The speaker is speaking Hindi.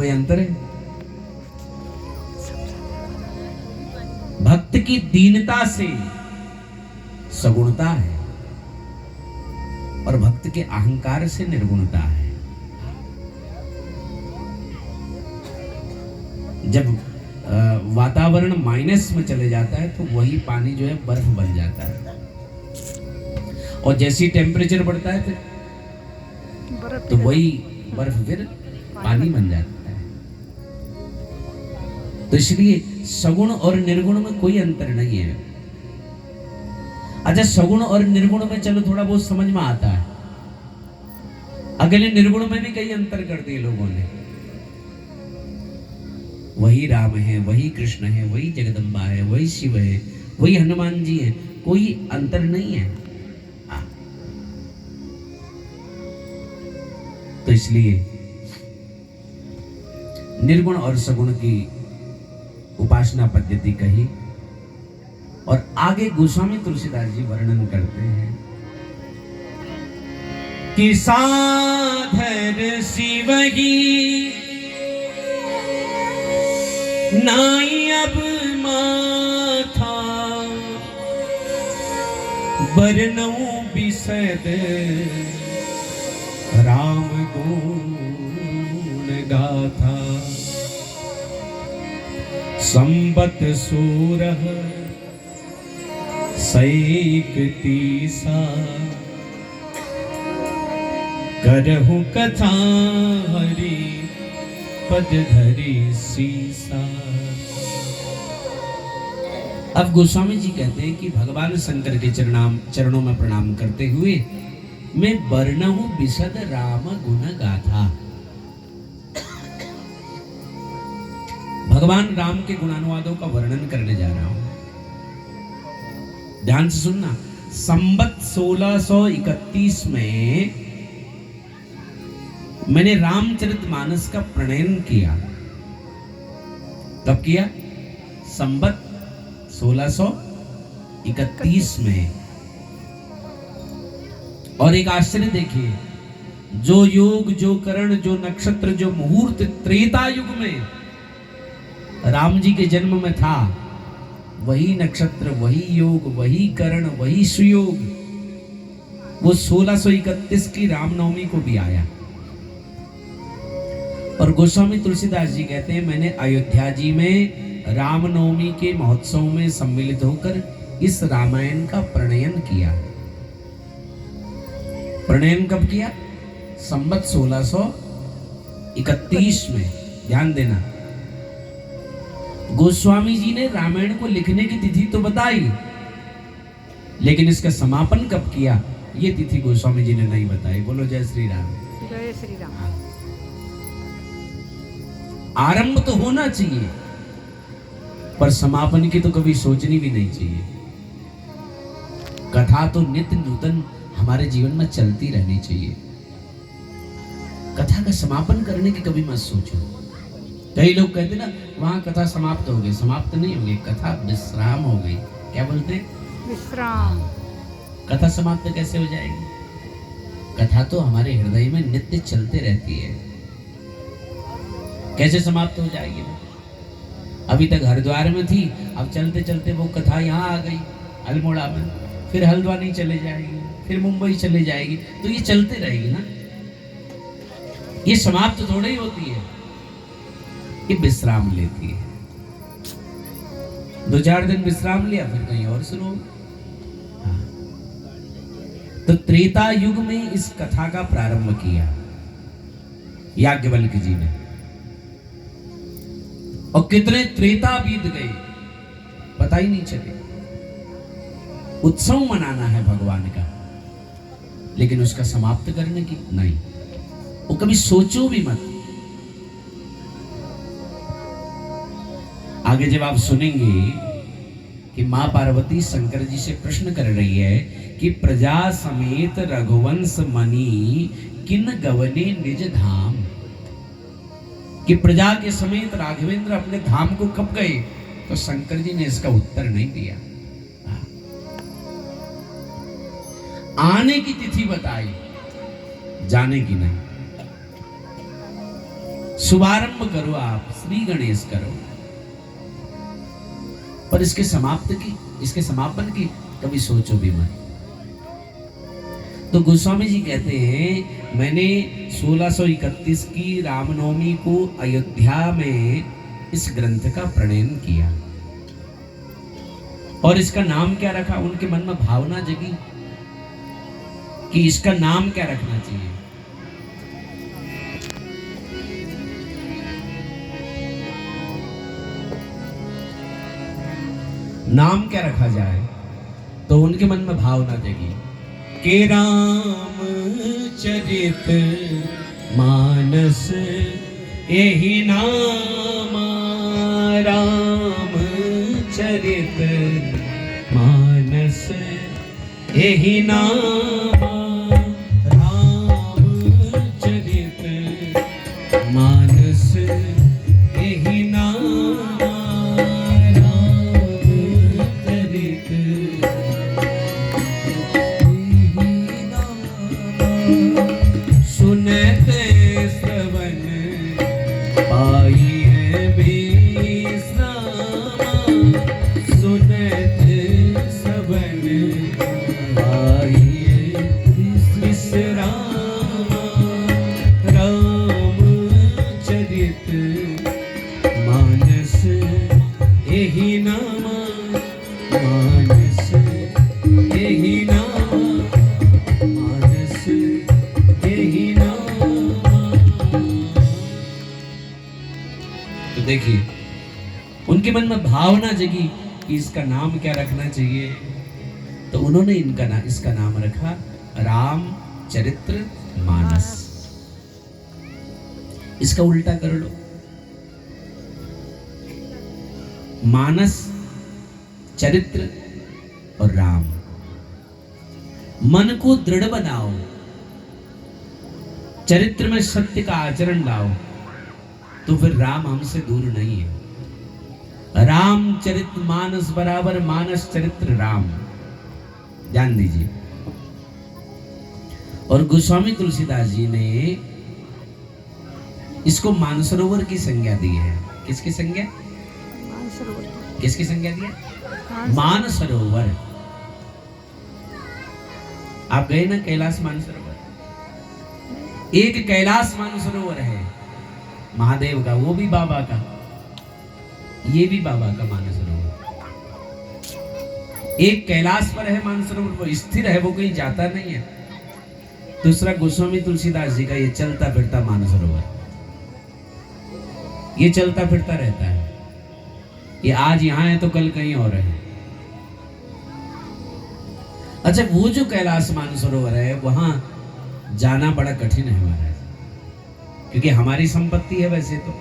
कोई अंतर है? भक्त की दीनता से सगुणता है और भक्त के अहंकार से निर्गुणता है। जब वातावरण माइनस में चले जाता है तो वही पानी जो है बर्फ बन जाता है, और जैसी टेम्परेचर बढ़ता है तो वही बर्फ फिर पानी बन जाता है। तो इसलिए सगुण और निर्गुण में कोई अंतर नहीं है। अच्छा, सगुण और निर्गुण में चलो थोड़ा बहुत समझ में आता है, अगले निर्गुण में भी कई अंतर कर दिए लोगों ने। वही राम है, वही कृष्ण है, वही जगदम्बा है, वही शिव है, वही हनुमान जी है, कोई अंतर नहीं है। तो इसलिए निर्गुण और सगुण की उपासना पद्धति कही, और आगे गोस्वामी तुलसीदास जी वर्णन करते हैं कि साधर शिव ही नाई अब माथा, बरनऊ बिसद राम गुण गाथा। संबत सूरह सैक तीसा, करहु कथा हरि पद धरी सीसा। अब गोस्वामी जी कहते हैं कि भगवान शंकर के चरणों में प्रणाम करते हुए मैं वर्णहु बिशद राम गुण गाथा। भगवान राम के गुणानुवादों का वर्णन करने जा रहा हूं, ध्यान से सुनना। संबत 1631 में मैंने रामचरितमानस का प्रणयन किया। कब किया? संबत 1631 में। और एक आश्चर्य देखिए, जो योग, जो करण, जो नक्षत्र, जो मुहूर्त त्रेता युग में राम जी के जन्म में था, वही नक्षत्र, वही योग, वही करण, वही सुयोग वो 1631 की रामनवमी को भी आया। और गोस्वामी तुलसीदास जी कहते हैं मैंने अयोध्या जी में रामनवमी के महोत्सव में सम्मिलित होकर इस रामायण का प्रणयन किया। प्रणयन कब किया? संबत 1631 में। ध्यान देना, गोस्वामी जी ने रामायण को लिखने की तिथि तो बताई, लेकिन इसका समापन कब किया ये तिथि गोस्वामी जी ने नहीं बताई। बोलो जय श्री राम। जय श्री राम। आरंभ तो होना चाहिए, पर समापन की तो कभी सोचनी भी नहीं चाहिए। कथा तो नित्य नूतन हमारे जीवन में चलती रहनी चाहिए। कथा का समापन करने की कभी मत सोचो। कई लोग कहते ना वहां कथा समाप्त हो गई, समाप्त नहीं हो गई, कथा विश्राम हो गई। क्या बोलते हैं? विश्राम। कथा समाप्त कैसे हो जाएगी? कथा तो हमारे हृदय में नित्य चलते रहती है। कैसे समाप्त हो जाएगी? अभी तक हरिद्वार में थी, अब चलते चलते वो कथा यहाँ आ गई अल्मोड़ा में, फिर हल्द्वानी चले जाएगी, फिर मुंबई चले जाएगी, तो ये चलते रहेगी ना। ये समाप्त थोड़ी ही होती है, ये विश्राम लेती है। 2-4 दिन विश्राम लिया, फिर कहीं और शुरू। तो त्रेता युग में इस कथा का प्रारंभ किया याज्ञवल्क्य जी ने, और कितने त्रेता बीत गए पता ही नहीं चले। उत्सव मनाना है भगवान का, लेकिन उसका समाप्त करने की नहीं, वो कभी सोचो भी मत। आगे जब आप सुनेंगे कि मां पार्वती शंकर जी से प्रश्न कर रही है कि प्रजा समेत रघुवंश मणि किन गवने निज धाम, कि प्रजा के समेत राघवेंद्र अपने धाम को कब गए, तो शंकर जी ने इसका उत्तर नहीं दिया। आने की तिथि बताई, जाने की नहीं। शुभारंभ करो आप, श्री गणेश करो, पर इसके समापन की कभी सोचो भी मत। तो गोस्वामी जी कहते हैं मैंने 1631 की रामनवमी को अयोध्या में इस ग्रंथ का प्रणयन किया और इसका नाम क्या रखा। उनके मन में भावना जगी कि इसका नाम क्या रखना चाहिए। नाम क्या रखा जाए, तो उनके मन में भावना जगी कि राम चरित मानस यही नाम, राम चरित मानस यही नाम, राम चरित मानस यही नाम, सुनते श्रवण पाइए विश्राम, सुनते श्रवण पाइए विश्राम, राम चरित मानस यही नाम, मानस यही नाम, मानस यही नाम। तो देखिए उनके मन में भावना जगी कि इसका नाम क्या रखना चाहिए, तो उन्होंने इसका नाम रखा रामचरित्र मानस। इसका उल्टा कर लो, मानस, चरित्र और राम। मन को दृढ़ बनाओ, चरित्र में सत्य का आचरण लाओ, तो फिर राम हमसे दूर नहीं है। रामचरित मानस बराबर मानस चरित्र राम, ध्यान दीजिए। और गोस्वामी तुलसीदास जी ने इसको मानसरोवर की संज्ञा दी है। किसकी संज्ञा? किसकी संज्ञा दी है? मानसरोवर। आप गए ना कैलाश मानसरोवर? एक कैलाश मानसरोवर है महादेव का, वो भी बाबा का, ये भी बाबा का मानसरोवर। एक कैलाश पर है मानसरोवर, वो स्थिर है, वो कहीं जाता नहीं है। दूसरा गोस्वामी तुलसीदास जी का ये चलता फिरता मानसरोवर, ये चलता फिरता रहता है। ये आज यहां है तो कल कहीं और है। अच्छा, वो जो कैलाश मानसरोवर है वहां जाना बड़ा कठिन है महाराज, क्योंकि हमारी संपत्ति है वैसे तो,